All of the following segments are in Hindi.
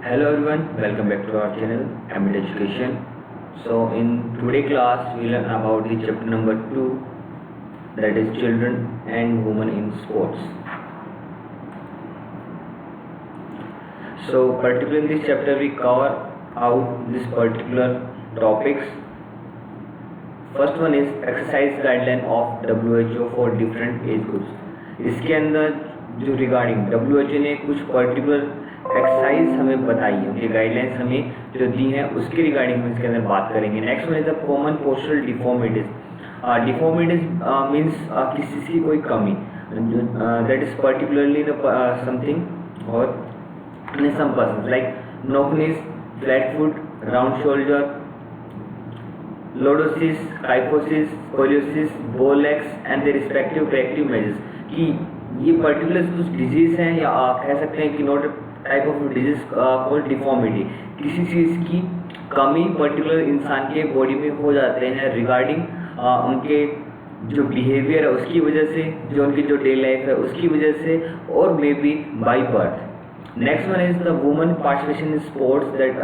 Hello everyone, welcome back to our channel Ambit Education. So in today class we learn about the chapter number 2, that is children and women in sports. So particularly in this chapter we cover out this particular topics. First one is exercise guideline of WHO for different age groups. इसके अंदर जो रिगार्डिंग WHO ने कुछ पर्टिकुलर एक्सरसाइज हमें बताई है, उनके गाइडलाइंस हमें जो दी हैं उसके रिगार्डिंग हम इसके अंदर बात करेंगे. Next one is the common postural deformities. Deformities means किसी चीज़ की कोई कमी, दैट इज पर्टिकुलरली समथिंग और इन सम person like knock knees, flat foot, round shoulder, lordosis, kyphosis, scoliosis, bow legs and the respective corrective measures. कि ये पर्टिकुलर कुछ डिजीज हैं या आप कह सकते हैं कि note type of disease called deformity. किसी चीज़ की कमी पर्टिकुलर इंसान के बॉडी में हो जाते हैं रिगार्डिंग उनके जो बिहेवियर है उसकी वजह से, जो उनकी जो डे लाइफ है उसकी वजह से, और may be by birth. Next one is the woman participation in sports, that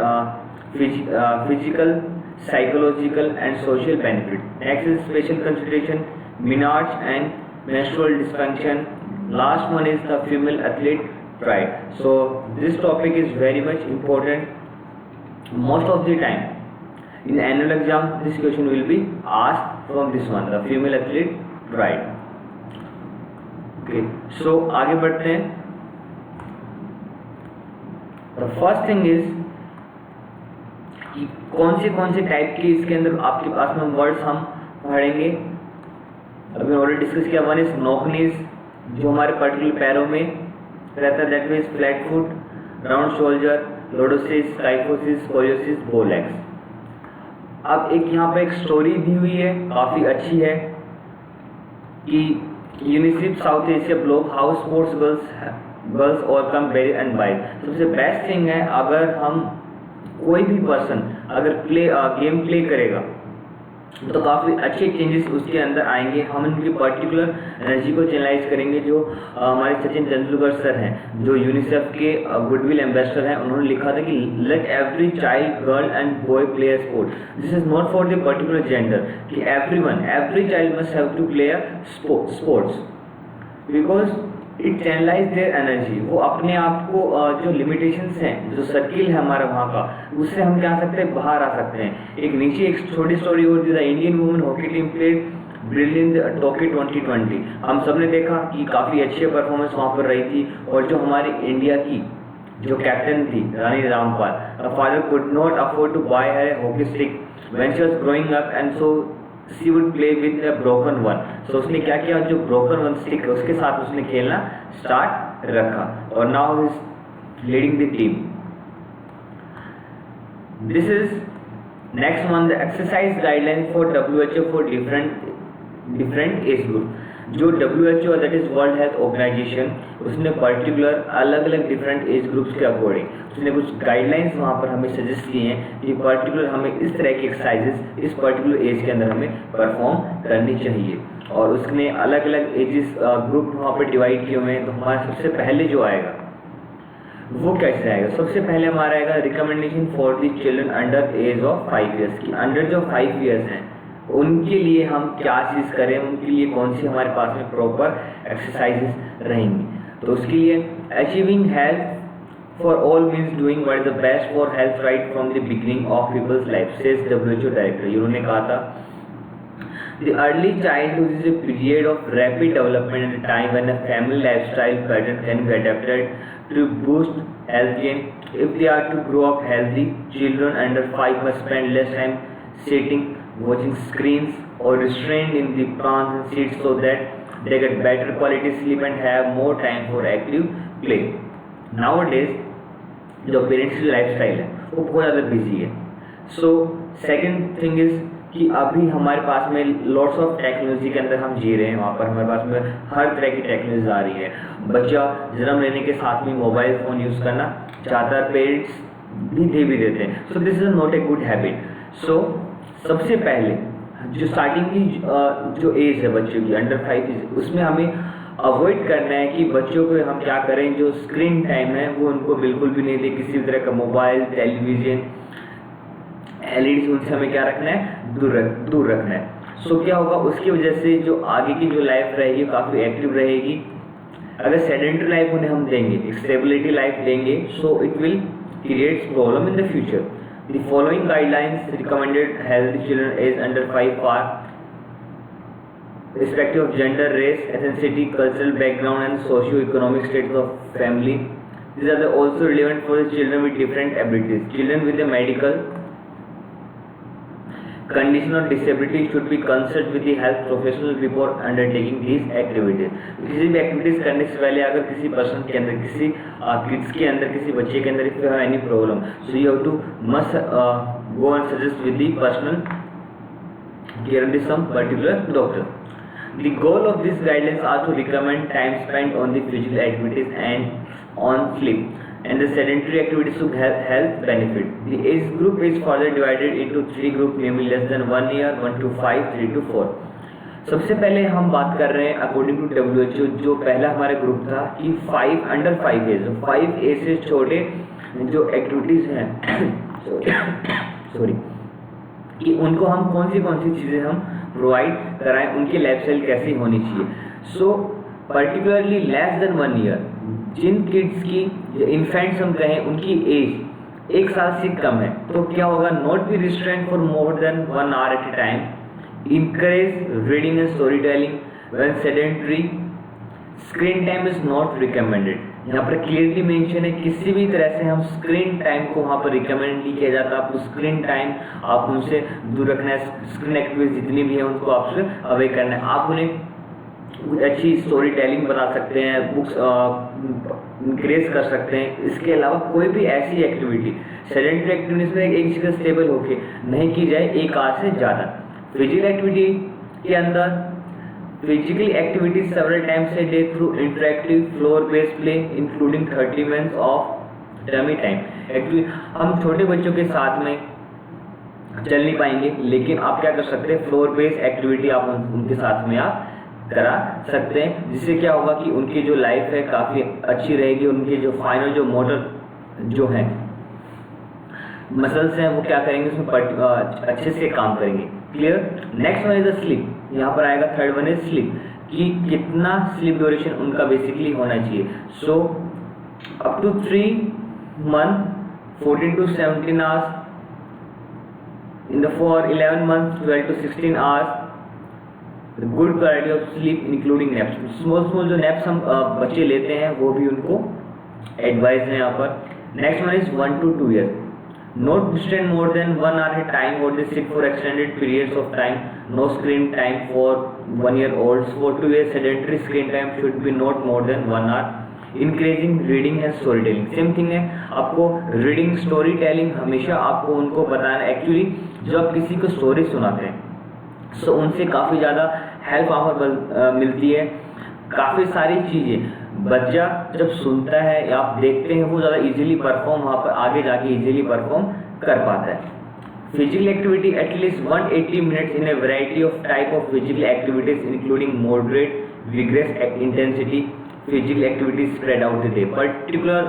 physical, psychological and social benefit. Next is special consideration, menarche and menstrual dysfunction. Last one is the female athlete pride. So this topic is very much important. Most of the time in annual exam this question will be asked from this one, the female athlete pride. Okay, so आगे बढ़ते हैं. The first thing is कि कौन से टाइप के इसके अंदर आपके पास में वर्ड्स हम पढ़ेंगे. अभी ऑलरेडी डिस्कस किया. वन इज नॉक नीज, जो हमारे पर्टिकुलर पैरों में रहता है, that means flat foot, round shoulder, lordosis, kyphosis, scoliosis, bow legs. अब एक यहाँ पे एक स्टोरी दी हुई है, काफ़ी अच्छी है कि UNICEF south Asia block house sports girls overcome barrier and bike. सबसे बेस्ट थिंग है अगर हम कोई भी पर्सन अगर गेम प्ले करेगा तो काफ़ी अच्छे चेंजेस उसके अंदर आएंगे. हम उनकी पर्टिकुलर एनर्जी को चैनलाइज करेंगे. जो हमारे सचिन तेंदुलकर सर हैं, जो यूनिसेफ के गुडविल एम्बेसडर हैं, उन्होंने लिखा था कि let every child, girl and boy play a sport. This is not for the particular gender, कि every child must have to play a sports because it channelise their energy. वो अपने आप को जो लिमिटेशंस हैं, जो सर्किल है हमारा वहाँ का, उससे हम क्या सकते हैं, बाहर आ सकते हैं. एक नीचे एक छोटी स्टोरी और the Indian women hockey team played brilliant Tokyo 2020. हम सब ने देखा कि काफ़ी अच्छी परफॉर्मेंस वहाँ पर रही थी. और जो हमारी इंडिया की जो कैप्टन थी Rani Rampal, father could not afford to buy her hockey stick when she was growing up and so she would play with a broken one. So उसने क्या किया, जो ब्रोकन वन स्टिक उसके साथ उसने खेलना स्टार्ट रखा और now is leading the team. This is next one, the exercise guideline for WHO for different age group. जो WHO that is world health organization, उसने पर्टिकुलर अलग अलग डिफरेंट एज ग्रुप्स के अकॉर्डिंग उसने कुछ गाइडलाइंस वहाँ पर हमें सजेस्ट किए हैं कि पर्टिकुलर हमें इस तरह की एक्सरसाइजेस इस पर्टिकुलर एज के अंदर हमें परफॉर्म करनी चाहिए. और उसने अलग अलग एजेस ग्रुप वहाँ पर डिवाइड किए हुए हैं. तो हमारा सबसे पहले जो आएगा वो कैसे आएगा, सबसे पहले हमारा आएगा recommendation for the children under age of 5 years की. अंडर जो 5 ईयर्स हैं उनके लिए हम क्या चीज़ करें, उनके लिए कौन सी हमारे पास में प्रॉपर एक्सरसाइजेस रहेंगी. तो उसके लिए achieving health for all means doing what is the best for health right from the beginning of people's life, says WHO director. उन्होंने कहा था the early childhood is a period of rapid development and a time when a family lifestyle pattern can be adapted to boost health gain. If they are to grow up healthy, children under 5 must spend less time sitting, watching screens or restrained in the prawns and seats so that they get better quality sleep and have more time for active play. Nowadays जो पेरेंट्स की लाइफस्टाइल है वो बहुत ज़्यादा बिजी है. सो सेकंड थिंग इज कि अभी हमारे पास में लॉट्स ऑफ टेक्नोलॉजी के अंदर हम जी रहे हैं. वहाँ पर हमारे पास में हर तरह की टेक्नोलॉजी आ रही है. बच्चा जन्म लेने के साथ में मोबाइल फ़ोन यूज़ करना चाहता है, पेरेंट्स भी देते हैं. So this is not a good habit. So सबसे पहले जो स्टार्टिंग की जो एज है बच्चों की अंडर 5 एज, उसमें हमें अवॉइड करना है कि बच्चों को हम क्या करें, जो स्क्रीन टाइम है वो उनको बिल्कुल भी नहीं दे, किसी भी तरह का मोबाइल, टेलीविजन, एलईडी उनसे हमें क्या रखना है, दूर रखना है। सो क्या होगा, उसकी वजह से जो आगे की जो लाइफ रहेगी काफ़ी एक्टिव रहेगी। अगर सेडेंटरी लाइफ उन्हें हम देंगे, स्टेबिलिटी लाइफ देंगे, so it will creates problem in the future. The following guidelines recommended health children age under 5 are respective of gender, race, ethnicity, cultural background and socio-economic status of family. These are also relevant for the children with different abilities. Children with a medical condition or disability should be consult with the health professional before undertaking these activities. किसी भी एक्टिविटीज करने से पहले अगर किसी पर्सन के अंदर, किसी किड्स के अंदर, किसी बच्चे के अंदर if you have any problem, so you have to must go and suggest with the personal care with some particular doctor. The goal of these guidelines are to recommend time spent on the physical activities and on sleep and the sedentary activities to health benefit. The age group is further divided into 3 groups, namely less than 1 year, 1 to 5, 3 to 4. सबसे पहले हम बात कर रहे हैं अकॉर्डिंग टू WHO, जो पहला हमारा ग्रुप था कि 5 अंडर 5 एज, 5 एज से छोटे जो एक्टिविटीज़ हैं सॉरी कि उनको हम कौन सी चीज़ें हम प्रोवाइड कराएं, उनकी लाइफस्टाइल कैसी होनी चाहिए। So particularly less than 1 year, जिन किड्स की, जो इन्फेंट्स हम कहें, उनकी एज 1 साल से कम है, तो क्या होगा, not be restraint for more than 1 hour at a time, encourage reading and story telling when sedentary, screen time is not recommended. यहाँ पर क्लियरली मेंशन है, किसी भी तरह से हम स्क्रीन टाइम को वहाँ पर रिकमेंड नहीं किया जाता। आपको स्क्रीन टाइम आप उनसे दूर रखना है, स्क्रीन एक्टिविटीज जितनी भी है उनको आपसे अवे करना है। आप उन्हें कुछ अच्छी स्टोरी टेलिंग बता सकते हैं, बुक्स इंक्रेज कर सकते हैं। इसके अलावा कोई भी ऐसी एक्टिविटी सेडेंटरी एक्टिविटीज में एक जगह स्टेबल होके नहीं की जाए 1 आवर से ज़्यादा। फिजिकल एक्टिविटी के अंदर physical activities several times a day through interactive floor based play including 30 minutes of dummy time. Actually हम छोटे बच्चों के साथ में चल नहीं पाएंगे, लेकिन आप क्या कर सकते हैं, फ्लोर बेस्ड एक्टिविटी आप उनके साथ में आप करा सकते हैं, जिससे क्या होगा कि उनकी जो लाइफ है काफ़ी अच्छी रहेगी। उनके जो फाइनल जो मोटर जो हैं मसल्स हैं वो क्या करेंगे, उसमें अच्छे से काम करेंगे। Clear. Next one is the sleep. यहाँ पर आएगा थर्ड वन इज स्लीप, कि कितना स्लीप ड्यूरेशन उनका बेसिकली होना चाहिए। So up to 3 month 14 to 17 hours, in the for 11 months 12 to 16 hours, the good quality of sleep including naps। Small जो naps हम बच्चे लेते हैं वो भी उनको एडवाइस है यहाँ पर। Next one is 1 to 2 years, not to spend more than 1 hour at a time or they sit for extended periods of time, no screen time for 1 year olds। For 2 years sedentary screen time should be not more than 1 hour, increasing reading and story telling. Same thing है, आपको रीडिंग स्टोरी टेलिंग हमेशा आपको उनको बताना। एक्चुअली जब आप किसी को स्टोरी सुनाते हैं सो उनसे काफ़ी ज़्यादा हेल्प वहाँ पर मिलती है। काफ़ी सारी चीज़ें बच्चा जब सुनता है या आप देखते हैं वो ज़्यादा इजीली परफॉर्म वहाँ पर आगे जाके इजीली परफॉर्म कर पाता है। Physical activity at least 180 minutes in a variety of type of physical activities including moderate vigorous intensity physical activities spread out the day. Particular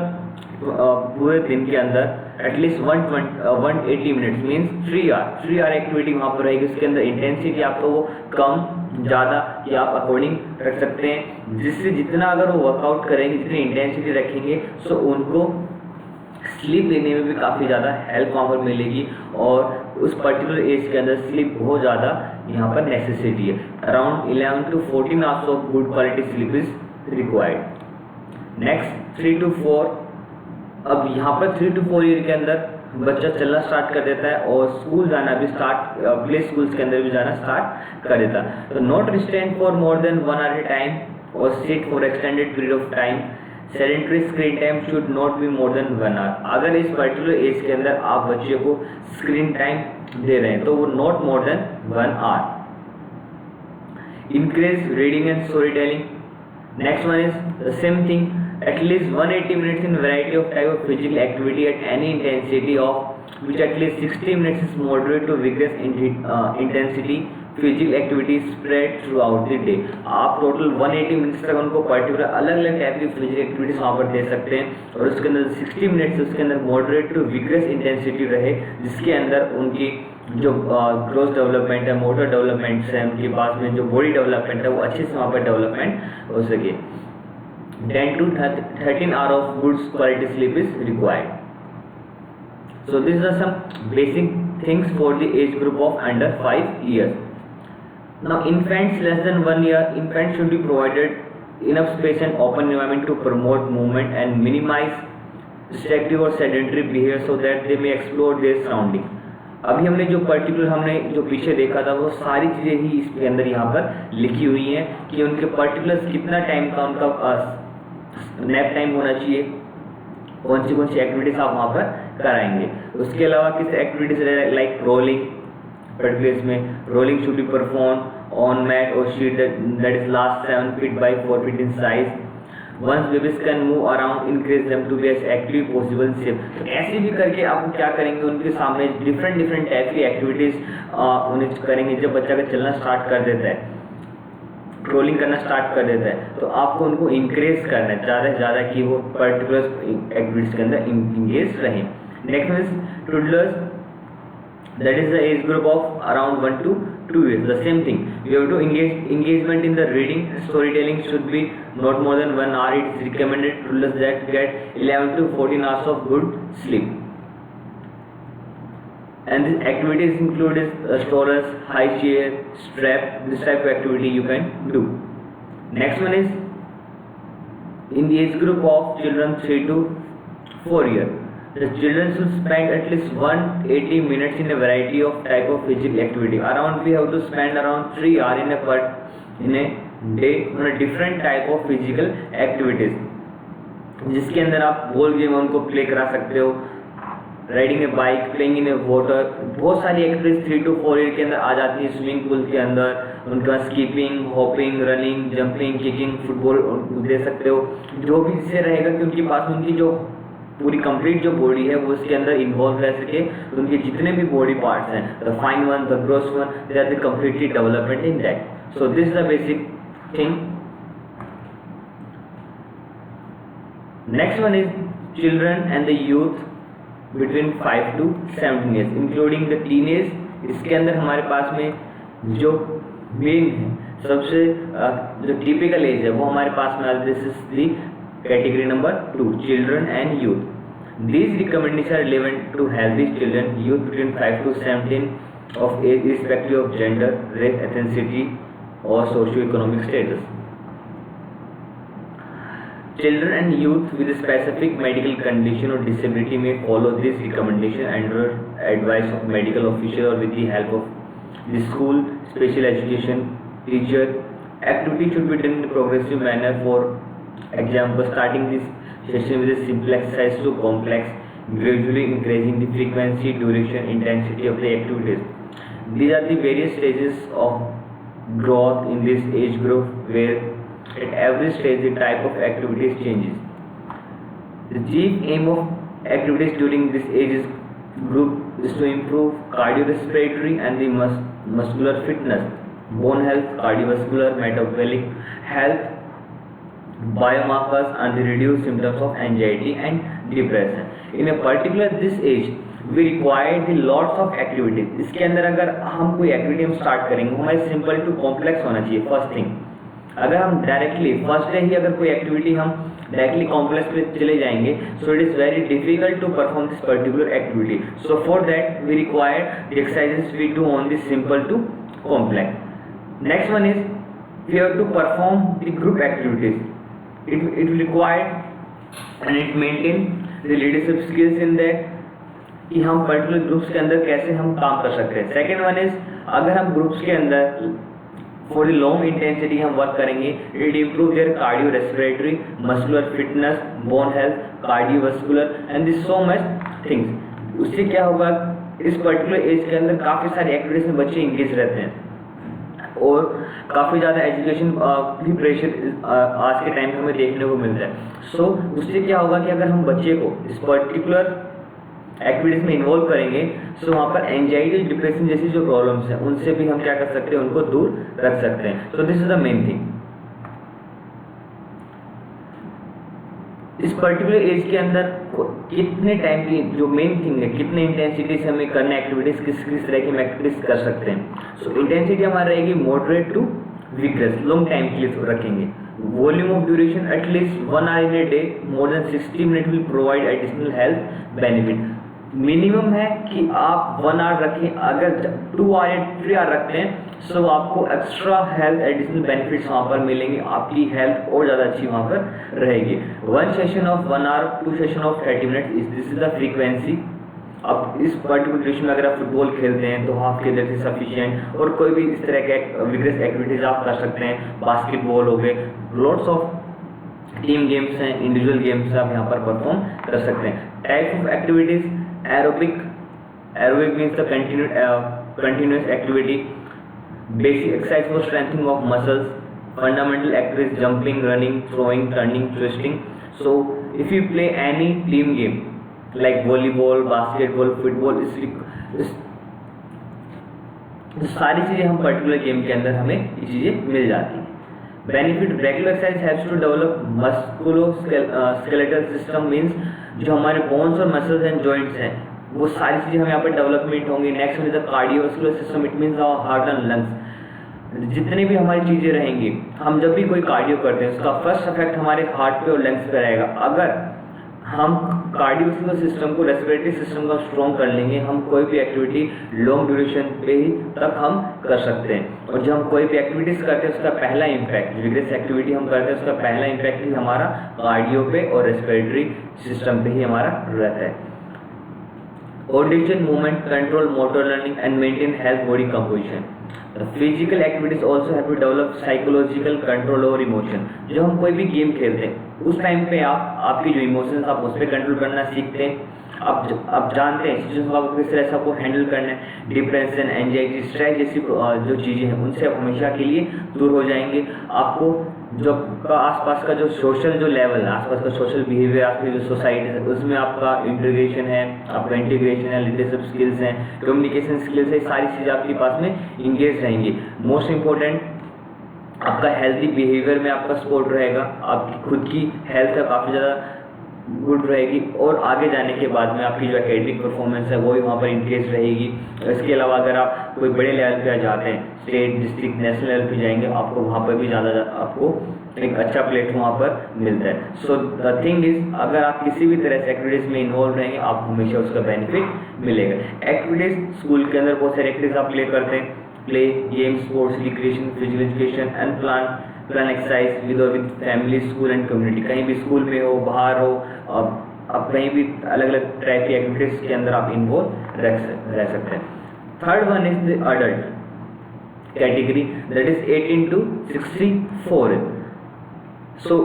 पूरे दिन के अंदर at least 180 minutes means 3 hour activity वहाँ पर रहेगी। उसके अंदर इंटेंसिटी आपको वो कम ज़्यादा या आप अकॉर्डिंग रख सकते हैं, जिससे जितना अगर वो वर्कआउट करेंगे, जितनी इंटेंसिटी रखेंगे, सो उनको स्लीप लेने में भी काफ़ी ज़्यादा हेल्प वहाँ पर मिलेगी। और उस पर्टिकुलर एज के अंदर स्लीप बहुत ज़्यादा यहाँ पर नेसेसिटी है। Around 11 to 14 hours of good quality sleep is required. Next 3 to 4। अब यहाँ पर 3 to 4 ईयर के अंदर बच्चा चलना स्टार्ट कर देता है और स्कूल जाना भी प्ले स्कूल्स के अंदर भी जाना स्टार्ट कर देता है। तो not restraint for more than 1 hour at time or sit for extended period of time. Sedentary screen time should not be more than 1 hour। अगर इस पर्टिकुलर एज के अंदर आप बच्चे को स्क्रीन टाइम दे रहे हैं तो वो not more than 1 hour। Increase reading and story telling. Next one is the same thing, at least 180 minutes in variety of type of physical activity at any intensity of which at least 60 minutes is moderate to vigorous intensity physical activity spread through out the day. आप टोटल 180 मिनट्स तक उनको पर्टिकुलर अलग अलग टाइप की फिजिकल एक्टिविटीज वहाँ पर दे सकते हैं और उसके अंदर 60 मिनट्स उसके अंदर मॉडरेट टू विग्रेस इंटेंसिटी रहे, जिसके अंदर उनकी जो ग्रोथ डेवलपमेंट है, मोटर डेवलपमेंट्स है, उनके पास में जो बॉडी डेवलपमेंट है वो अच्छे से वहाँ पर डेवलपमेंट हो सके। 10 to 13 hours of good quality sleep is required. So these are some basic things for the age group of under 5 years. Now infants less than 1 year, infants should be provided enough space and open environment to promote movement and minimize distractive or sedentary behavior so that they may explore their surrounding. अभी हमने जो पर्टिकुलर हमने जो पीछे देखा था वो सारी चीज़ें ही इसके अंदर यहाँ पर लिखी हुई हैं कि उनके पर्टिकुलर कितना टाइम का उनका नैप टाइम होना चाहिए, कौन सी एक्टिविटीज आप वहाँ पर कराएंगे। उसके अलावा किस एक्टिविटीज लाइक रोलिंग, पर्टिकुलर में rolling should be perform on mat or sheet that is last 7 feet by 4 feet in size. Once babies can move around, encourage them to be as active possible in shape. तो ऐसे भी करके आप क्या करेंगे, उनके सामने डिफरेंट टाइप की एक्टिविटीज उन्हें करेंगे। जब बच्चा का चलना स्टार्ट कर देता है, रोलिंग करना स्टार्ट कर देता है, तो आपको उनको इंकरेज करना है ज़्यादा से ज़्यादा कि वो पर्टिकुलर एक्टिविटीज के अंदर इंगेज रहें। Next is toddlers, that is the age group of around 1 to 2 years. The same thing, we have to engagement in the reading, storytelling should be not more than 1 hour. It is recommended to that get 11 to 14 hours of good sleep. And these activities include strollers, high chair, strap, this type of activity you can do. Next one is in the age group of children 3 to 4 years. The children should spend at least 180 minutes in a variety of type of physical activity. Around we have to spend around 3 hours in a day on a different type of physical activities, जिसके अंदर आप बॉल गेम उनको प्ले करा सकते हो, riding A bike, playing in A water, बहुत सारी एक्टिविटीज 3 to 4 ईयर के अंदर आ जाती है। स्विमिंग पूल के अंदर उनका skipping, hopping, running, jumping, kicking, football दे सकते हो। जो भी इससे रहेगा कि उनके पास उनकी जो पूरी कंप्लीट जो बॉडी है वो उसके अंदर इन्वॉल्व रह सके, तो उनके जितने भी बॉडी पार्ट्स हैं, the fine one, the gross one, they are the completely development in that. So this is the basic thing. Next one is children and the youth between 5 to 17 years including the teenage. इसके अंदर हमारे पास में जो मेन है, सबसे जो टिपिकल एज है वो हमारे पास में, this is the category number 2, children and youth. These recommendations are relevant to healthy children, youth between 5 to 17 of age irrespective of gender, race, ethnicity or socio-economic status. Children and youth with a specific medical condition or disability may follow this recommendation under advice of medical official or with the help of the school special education teacher. Activity should be done in a progressive manner. For example, starting this session with a simple exercise to complex, gradually increasing the frequency, duration, intensity of the activities. These are the various stages of growth in this age group, where at every stage the type of activities changes. The chief aim of activities during this age group is to improve cardiorespiratory and the muscular fitness, bone health, cardiovascular, metabolic health, biomarkers and the reduced symptoms of anxiety and depression. In a particular this age we require the lots of activities. इसके अंदर अगर हम कोई एक्टिविटी हम स्टार्ट करेंगे, हमारे सिंपल टू कॉम्प्लेक्स होना चाहिए फर्स्ट थिंग. अगर हम डायरेक्टली फर्स्ट डे ही अगर कोई एक्टिविटी हम डायरेक्टली कॉम्प्लेक्स पे चले जाएंगे, so it is very difficult to perform this particular activity. So for that we require the exercises we do on this simple to complex. Next one is we have to perform the group activities. It required and it maintain the leadership skills in that कि हम पर्टिकुलर ग्रुप्स के अंदर कैसे हम काम कर सकते हैं. सेकेंड वन इज अगर हम ग्रुप्स के अंदर फॉर द लॉन्ग इंटेंसिटी हम वर्क करेंगे, it improve their cardio respiratory, muscular fitness, bone health, cardiovascular and this so much things. उससे क्या होगा, इस पर्टिकुलर एज के अंदर काफ़ी सारी एक्टिविटीज में बच्चे इंगेज रहते हैं और काफ़ी ज़्यादा एजुकेशन भी प्रेशर आज के टाइम पे हमें देखने को मिलता है. सो उससे क्या होगा कि अगर हम बच्चे को इस पर्टिकुलर एक्टिविटीज में इन्वॉल्व करेंगे, सो वहाँ पर एंजाइटी डिप्रेशन जैसी जो प्रॉब्लम्स हैं उनसे भी हम क्या कर सकते हैं, उनको दूर रख सकते हैं। So this is the main thing. इस पर्टिकुलर एज के अंदर कितने टाइम की जो मेन थिंग है, कितने इंटेंसिटी से हमें करना एक्टिविटीज, किस किस तरह की हम एक्टिविटीज कर सकते हैं। सो इंटेंसिटी हमारी रहेगी moderate to vigorous, long time के लिए रखेंगे। Volume of duration at least 1 hour in a day, more than 60 minutes will provide additional health benefit। Minimum है कि आप 1 hour रखें, अगर 2 hour या 3 hour रखते हैं सो आपको एक्स्ट्रा हेल्थ एडिशनल बेनिफिट्स वहाँ पर मिलेंगे, आपकी हेल्थ और ज़्यादा अच्छी वहाँ पर रहेगी। 1 session of 1 hour, 2 session of 30 minutes is this is the frequency. अब इस पर्टिकुलर ड्यूरेशन में अगर आप फुटबॉल खेलते हैं तो हाफ के अंदर से सफिशिएंट, और कोई भी इस तरह के विग्रेस एक्टिविटीज आप कर सकते हैं। बास्केटबॉल हो गए, लॉट्स ऑफ टीम गेम्स हैं, इंडिविजुअल गेम्स आप यहाँ पर परफॉर्म कर सकते हैं। Type of activities aerobic, aerobic means the continuous activity. Basic exercise for strengthening of muscles, fundamental activities jumping, running, throwing, turning, twisting. So if you play any team game like volleyball, basketball, football, इस सारी चीज़ें हम पर्टिकुलर गेम के अंदर हमें ये चीज़ें मिल जाती हैं। Benefit, regular exercise helps to develop musculoskeletal system, means जो हमारे बोन्स और मसल्स एंड जॉइंट्स हैं वो सारी चीज़ें हम यहाँ पर डेवलपमेंट होंगी। Next one is the cardiovascular system, it means our heart and lungs. जितनी भी हमारी चीज़ें रहेंगी, हम जब भी कोई कार्डियो करते हैं उसका फर्स्ट इफेक्ट हमारे हार्ट पे और लंग्स पे रहेगा। अगर हम कार्डियोवास्कुलर सिस्टम को, रेस्पिरेटरी सिस्टम को स्ट्रॉन्ग कर लेंगे, हम कोई भी एक्टिविटी लॉन्ग ड्यूरेशन पे ही तक हम कर सकते हैं। और जब हम कोई भी एक्टिविटीज करते हैं उसका पहला इम्पैक्ट, विग्रेस एक्टिविटी हम करते हैं उसका पहला इम्पैक्ट ही हमारा कार्डियो पे और रेस्पिरेटरी सिस्टम पे ही हमारा रहता है। Coordination, movement, control, motor learning and maintain health body composition. Physical activities also have to develop psychological control और इमोशन। जो हम कोई भी गेम खेलते हैं उस टाइम पे आपकी जो इमोशंस आप उस पर कंट्रोल करना सीखते हैं। आप जानते हैं सिचुएशन को आपको किस तरह से आपको हैंडल करना है। डिप्रेशन, एंजाइटी, स्ट्रेस जैसी जो चीज़ें हैं उनसे आप हमेशा के लिए दूर हो जाएंगे। आपको जो आसपास का जो सोशल जो लेवल है, आसपास का सोशल बिहेवियर, आपकी जो सोसाइटी है उसमें आपका इंटीग्रेशन है, आपका इंटीग्रेशन है, लीडरशिप स्किल्स हैं, कम्युनिकेशन स्किल्स है, सारी चीज़ें आपके पास में इंगेज रहेंगी। मोस्ट इंपॉर्टेंट, आपका हेल्दी बिहेवियर में आपका सपोर्ट रहेगा, आपकी खुद की हेल्थ है काफ़ी ज़्यादा गुड रहेगी, और आगे जाने के बाद में आपकी जो एकेडमिक परफॉर्मेंस है वो भी वहाँ पर इंक्रीज रहेगी। इसके अलावा अगर आप कोई बड़े लेवल पे जाते हैं, स्टेट, डिस्ट्रिक्ट, नेशनल लेवल पे जाएंगे, आपको वहाँ पर भी ज़्यादा आपको एक अच्छा प्लेटफॉर्म वहाँ पर मिलता है। सो द थिंग इज, अगर आप किसी भी तरह से एक्टिविटीज़ में इन्वॉल्व रहेंगे आपको हमेशा उसका बेनिफिट मिलेगा। एक्टिविटीज़ स्कूल के अंदर बहुत सारी एक्टिविटीज़ आप प्ले करते हैं, play, game, sports, recreation, physical education and plan exercise with family, school and community. कहीं भी स्कूल में हो, बाहर हो, अब कहीं भी अलग अलग टाइप की एक्टिविटीज़ के अंदर आप इन्वॉल्व रह सकते हैं। Third one is the adult category, that is 18 to 64। सो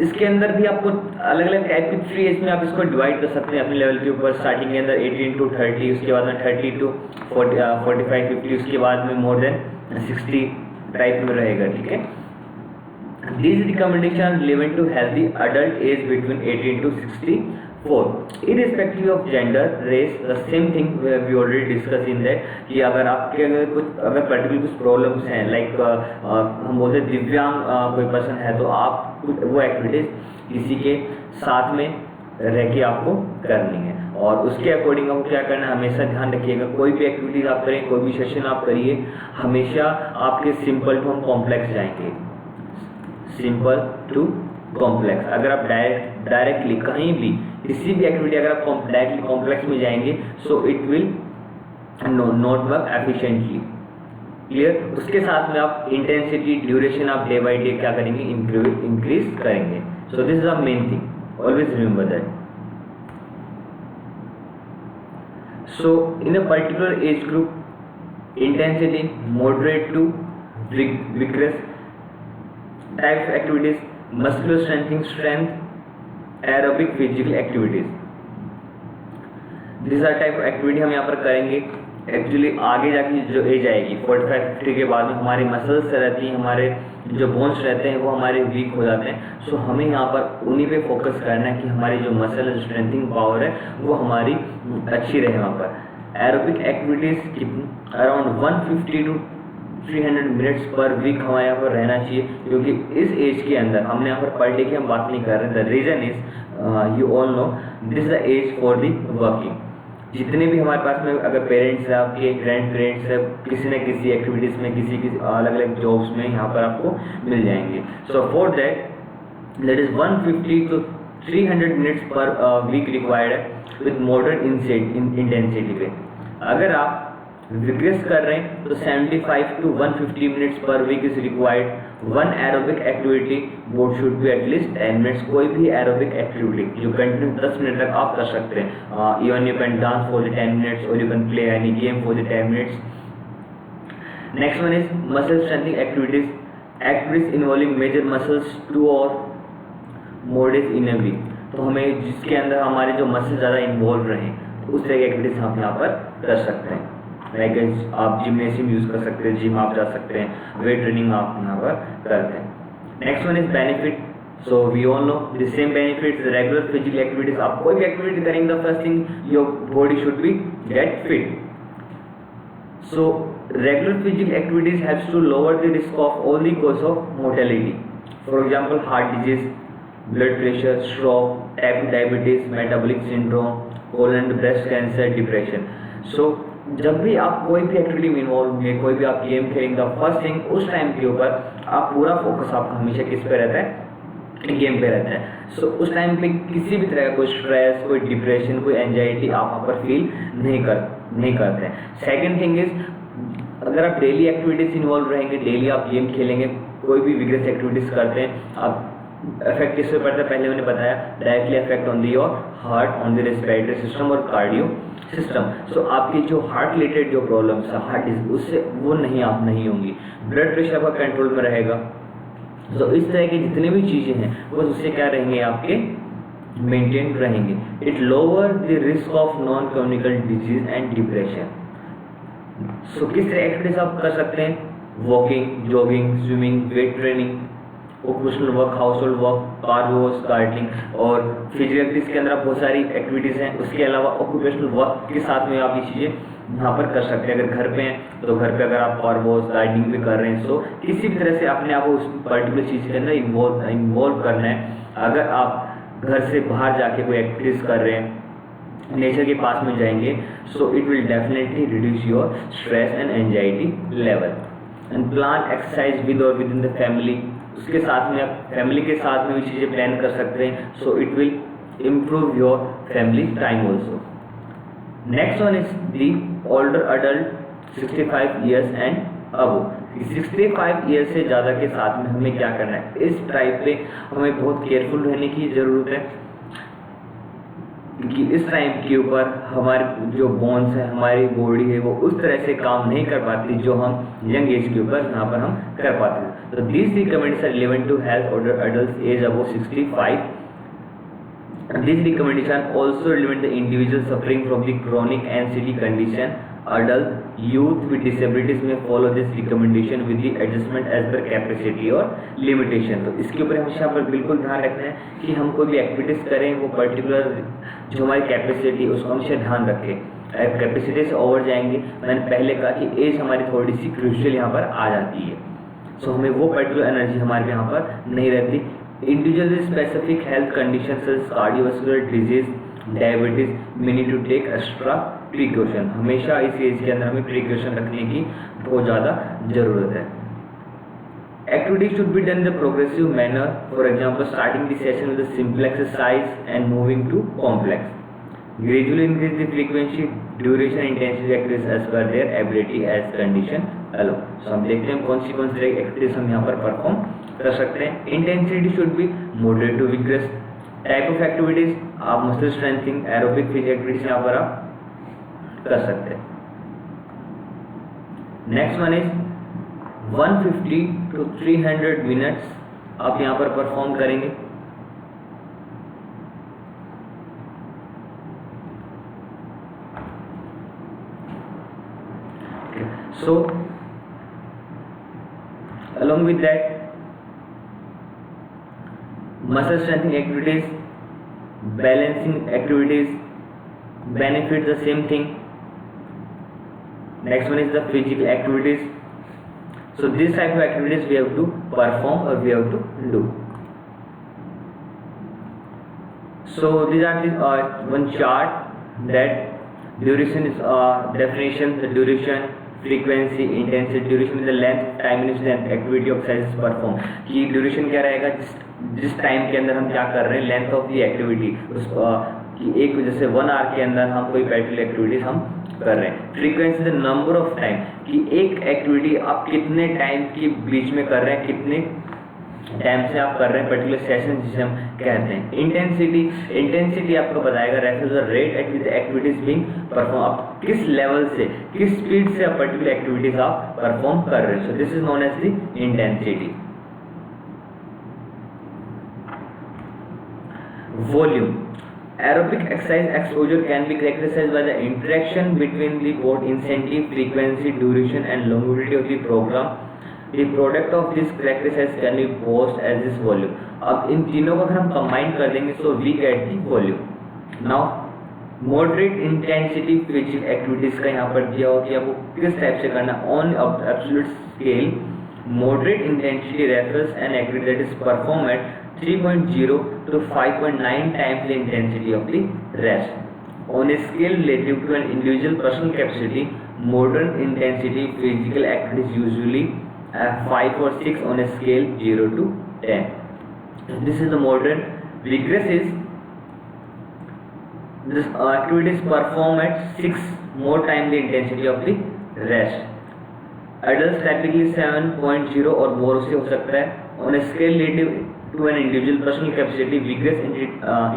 इसके अंदर भी आपको अलग अलग टाइप की 3 एज में आप इसको डिवाइड कर सकते हैं अपने लेवल के ऊपर। स्टार्टिंग के अंदर 18 to 30, उसके बाद में 30 to 45, 50, उसके बाद में मोर देन 60 टाइप में रहेगा, ठीक है। These recommendations relevant to healthy adult age between 18 to 64, irrespective of gender, race, the same thing we already discussed in that कि अगर आपके अगर पर्टिकुलर कुछ प्रॉब्लम्स हैं, लाइक हम बोलते हैं दिव्यांग कोई पर्सन है, तो आप वो एक्टिविटीज किसी के साथ में रह के आपको करनी है, और उसके अकॉर्डिंग आपको क्या करना है, हमेशा ध्यान रखिएगा। कोई भी एक्टिविटीज आप करें, कोई भी सेशन आप करिए, हमेशा आपके सिंपल टू हम कॉम्प्लेक्स जाएंगे, सिंपल टू कॉम्प्लेक्स। अगर आप डायरेक्टली कहीं भी किसी भी एक्टिविटी अगर आप डायरेक्टली कॉम्प्लेक्स में जाएंगे, so it will not work efficiently, clear. उसके साथ में आप इंटेंसिटी, ड्यूरेशन आप डे बाय डे क्या करेंगे, इंक्रीज करेंगे। सो this is the main thing, always remember that. So in a particular age group, intensity moderate to vigorous, types of activities, muscular strengthening, aerobic physical activities, these are type of activity हम यहाँ पर करेंगे। एक्चुअली आगे जाके जो एज आएगी 45-50 के बाद में हमारी मसल्स रहती हैं, हमारे जो बोन्स रहते हैं वो हमारे वीक हो जाते हैं। सो हमें यहाँ पर उन्हीं पे फोकस करना है कि हमारी जो मसल है, स्ट्रेंथिंग पावर है वो हमारी अच्छी रहे। वहाँ पर aerobic activities around 150 to 300 minutes per week हमारे यहाँ पर रहना चाहिए, क्योंकि इस एज के अंदर हमने यहाँ पर पर डे की हम बात नहीं कर रहे हैं। The reason is you all know this is the age for the working. जितने भी हमारे पास में अगर पेरेंट्स हैं, आपके ग्रैंड पेरेंट्स हैं, किसी न किसी एक्टिविटीज़ में, किसी अलग अलग जॉब्स में यहाँ पर आपको मिल जाएंगे। So for that is 150 to 300 minutes per week required है विद मॉडरेट इंटेंसिटी पे। अगर आप विग्रेस कर रहे हैं तो 75 to 150 minutes per week is required. One aerobic activity board should be at least 10 minutes. कोई भी एरोबिक एक्टिविटी जो कंटिन्यू 10 मिनट तक आप कर सकते हैं। Even you can dance for the 10 minutes or you can play any game for the 10 minutes. Next one is muscle strengthening activities involving major muscles 2 or more days in a week. तो हमें जिसके अंदर हमारे जो मसल ज़्यादा इन्वॉल्व रहें, तो उस तरह की एक्टिविटीज हम यहाँ पर कर सकते हैं। लाइक आप जिम्नेशियम यूज़ कर सकते हैं, जिम आप जा सकते हैं, वेट ट्रेनिंग आप यहाँ पर करते हैं। Next one is benefit. So we all know the same benefits regular physical activities. आप कोई भी एक्टिविटी करेंगे the first thing your body should be get fit. So regular physical activities helps to lower the risk of all the cause of mortality. For example heart disease, blood pressure, stroke, type 2 diabetes, metabolic syndrome, colon and breast cancer, depression. So जब भी आप कोई भी एक्टिविटी में इन्वॉल्व होंगे, कोई भी आप गेम खेलेंगे, फर्स्ट थिंग उस टाइम के ऊपर आप पूरा फोकस आपका हमेशा किस पे रहता है, गेम पे रहता है। सो उस टाइम पे किसी भी तरह का कोई स्ट्रेस, कोई डिप्रेशन, कोई एंजाइटी आप वहाँ पर फील नहीं करते हैं। सेकेंड थिंग इज अगर आप डेली एक्टिविटीज इन्वॉल्व रहेंगे, डेली आप गेम खेलेंगे, कोई भी विग्रेस एक्टिविटीज करते हैं, आप इफेक्ट किस पे पड़ता है पहले मैंने बताया, directly effect on the your heart, on the respiratory system और कार्डियो सिस्टम। सो आपकी जो हार्ट रिलेटेड जो प्रॉब्लम्स है, हार्ट डिजीज, उससे वो नहीं होंगी। ब्लड प्रेशर आपका कंट्रोल में रहेगा। तो इस तरह की जितनी भी चीज़ें हैं वो उससे क्या रहेंगे, आपके मेंटेन रहेंगे। It lower the risk of non communicable disease and depression. So किस तरह एक्टिविटीज आप कर सकते हैं, walking, jogging, swimming, weight training, occupational work, household work, car wash, gardening और फिजिकल एक्टिविटीज के अंदर आप बहुत सारी एक्टिविटीज़ हैं। उसके अलावा ऑक्यूपेशनल वर्क के साथ में आप ये चीज़ें यहाँ पर कर सकते हैं। अगर घर पे हैं तो घर पे अगर आप कार वॉश, गार्डनिंग भी कर रहे हैं, सो किसी भी तरह से अपने आप को उस पर्टिकुलर चीज़ के अंदर इन्वॉल्व करना है। अगर आप घर से बाहर जाके कोई एक्टिविटीज़ कर रहे हैं, नेचर के पास में जाएंगे, so it will definitely reduce your stress and anxiety level. And plan exercise with और विद इन द फैमिली। उसके साथ में आप फैमिली के साथ में भी चीज़ें प्लान कर सकते हैं। सो it will improve your family time also. Next one is the older adult 65 years and above. 65 years से ज़्यादा के साथ में हमें क्या करना है, इस टाइप पे हमें बहुत केयरफुल रहने की ज़रूरत है, क्योंकि इस टाइम के ऊपर हमारे जो बोन्स है, हमारी बॉडी है, वो उस तरह से काम नहीं कर पाती जो हम यंग एज के ऊपर यहाँ पर हम कर पाते हैं। तो this recommendation are relevant to health older adult age above 65। This recommendation also relevant the individual suffering from the chronic anxiety condition. Adult, youth with disabilities may follow this recommendation with the adjustment as per capacity और limitation। तो इसके ऊपर हमेशा पर बिल्कुल ध्यान रखना है कि हम कोई भी एक्टिविटीज करें वो पर्टिकुलर जो हमारी कैपेसिटी है उसको हमेशा ध्यान रखें। कैपेसिटी से ओवर जाएंगे, मैंने पहले कहा कि एज हमारी थोड़ी सी क्रूशियल यहाँ पर आ जाती है। सो हमें वो पर्टिकुलर एनर्जी हमारे यहाँ पर नहीं रहती। Individual with specific health conditions such as cardiovascular disease, diabetes may need to take extra precaution। हमेशा इस एज के अंदर हमें प्रिकॉशन रखने की बहुत ज़्यादा ज़रूरत है। Activity should be done in the progressive manner. For example, starting the session with a simple exercise and moving to complex. Gradually increase the frequency, duration, intensity activities as per their ability as condition allow। So हम देखते हैं कौन सी एक्टिविटीज हम यहाँ पर परफॉर्म कर सकते हैं। Intensity should be moderate to vigorous. Type of activities आप muscle strengthening, aerobic physical activities यहाँ पर आप कर सकते हैं। Next one is 150 to 300 minutes आप यहाँ पर परफॉर्म करेंगे। So along with that, muscle strengthening activities, balancing activities benefit the same thing. Next one is the physical activities. So this type of activities we have to perform or we have to do. So these are the one chart that duration is definition, the duration, frequency, intensity. Duration is the length, time minutes and activity of exercise perform. कि duration क्या रहेगा, जिस टाइम के अंदर हम क्या कर रहे हैं, लेंथ ऑफ द एक्टिविटी, उस कि एक जैसे 1 आवर के अंदर हम कोई पर्टिकुलर एक्टिविटीज हम कर रहे हैं. Frequency the number of time, कि एक एक्टिविटी आप कितने टाइम के बीच में कर रहे हैं, कितने टाइम से आप कर रहे हैं पर्टिकुलर सेशन, जिसे हम कहते हैं. इंटेंसिटी आपको बताएगा refer the rate at which the activities being perform, आप किस लेवल से, किस स्पीड से आप पर्टिकुलर एक्टिविटीज आप परफॉर्म कर रहे हैं. So this is known as the intensity. Volume. Aerobic exercise exposure can be characterized by the interaction between the both intensity, frequency, duration and longevity of the program. The product of this characterization can be posed as this volume. अब इन तीनों को अगर हम कंबाइन कर देंगे तो we get the volume. Now moderate intensity physical activities का यहाँ पर दिया हुआ कि आपको किस टाइप से करना. On absolute scale, moderate intensity refers an activity that is performed at 3.0 to 5.9 times the intensity of the rest. On a scale relative to an individual personal capacity, modern intensity physical activities usually 5 or 6 on a scale 0 to 10. This is the modern. Vigorous is this activities perform at 6 more times the intensity of the rest. Adults typically 7.0 और more से हो सकता है. On a scale relative to an individual personal capacity, vigorous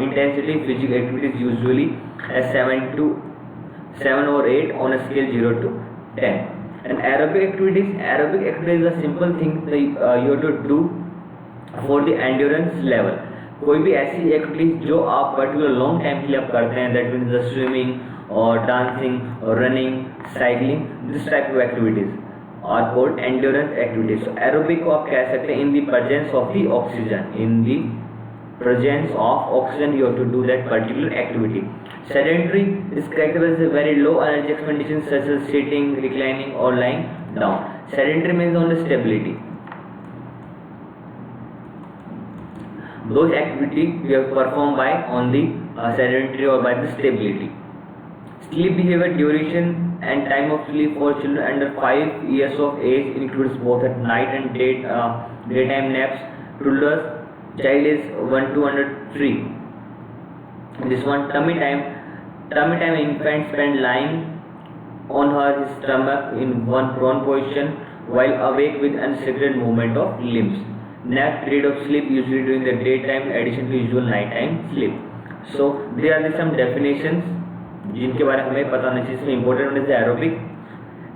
intensity physical activities usually as 7 or 8 on a scale 0 to 10. And aerobic activities is a simple thing that you have to do for the endurance level. कोई भी ऐसी एक्टिविटीज जो आप पर्टिकुलर लॉन्ग टाइम के लिए आप करते हैं, दैट मीन्स द स्विमिंग और डांसिंग और running, cycling, this type of activities are called endurance activities. So aerobic को आप कह सकते हैं in the presence of the oxygen. In the presence of oxygen you have to do that particular activity. Sedentary is characterized as very low energy expenditure such as sitting, reclining or lying down. Sedentary means only stability. Those activity we have performed by on the sedentary or by the stability. Sleep behavior, duration and time of sleep for children under 5 years of age includes both at night and daytime naps. Toddlers, child is 1 to under 3. This one, tummy time. Infant spend lying on her stomach in one prone position while awake with unrestricted movement of limbs. Nap period of sleep usually during the daytime in addition to usual nighttime sleep. So there are some definitions जिनके बारे में हमें पता होना चाहिए. इसमें important one is aerobic,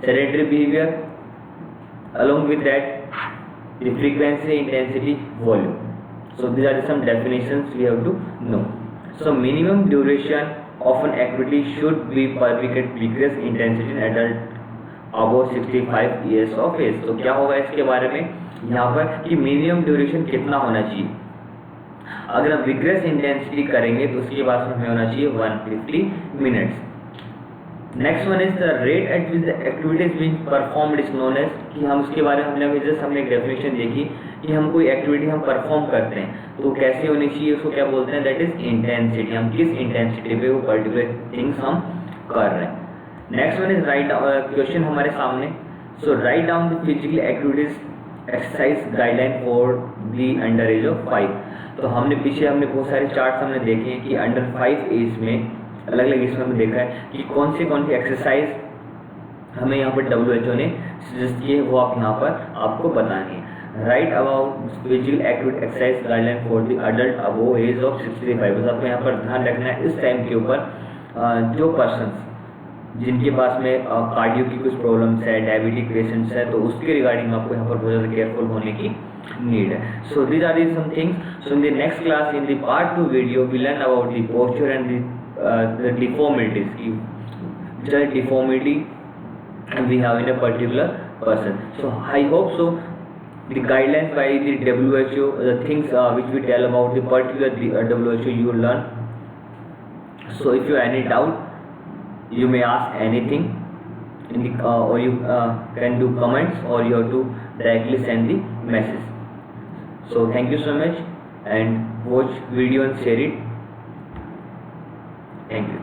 sedentary behaviour, along with that the frequency, intensity, volume. So these are some definitions we have to know. So minimum duration of an activity should be per week at vigorous intensity in adult above 65 years of age. तो क्या होगा इसके बारे में यहाँ पर कि मिनिमम ड्यूरेशन कितना होना चाहिए. अगर हम विग्रेस इंटेंसिटी करेंगे तो उसके बाद हमें होना चाहिए 150 minutes. Next one is the rate at which the activities being performed is known as, कि हम उसके बारे में हमने एक डेफिनेशन देखी कि हम कोई एक्टिविटी हम परफॉर्म करते हैं तो कैसे होनी चाहिए, उसको क्या बोलते हैं, दैट इज इंटेंसिटी. हम किस इंटेंसिटी पे वो पर्टिकुलर थिंग्स हम कर रहे हैं. Next one is write question हमारे सामने. So write down the physical activities exercise guideline for the under age of 5. तो हमने बहुत सारे चार्ट्स हमने देखे हैं कि अंडर 5 एज में अलग अलग इसमें हमने देखा है कि कौन सी एक्सरसाइज हमें यहाँ पर WHO ने सजेस्ट किए वो आप यहाँ पर आपको बतानी है. Right about physical activity exercise guideline for the adult above age of 65. बस आपको यहाँ पर ध्यान रखना है इस टाइम के ऊपर जो पर्सन्स जिनके पास में कार्डियो की कुछ प्रॉब्लम्स है, डायबिटिक पेशेंट्स है, तो उसके रिगार्डिंग आपको यहाँ पर बहुत ज़्यादा केयरफुल होने की नीड है. So these are the some things. So in the next class in the part 2 video we learn about the posture and the deformities. Deformity we have in a particular person. So I hope so the guidelines by the WHO, the things which we tell about the particular WHO you will learn. So if you have any doubt, you may ask anything in the or you can do comments, or you have to directly send the message. So thank you so much, and watch video and share it. Thank you.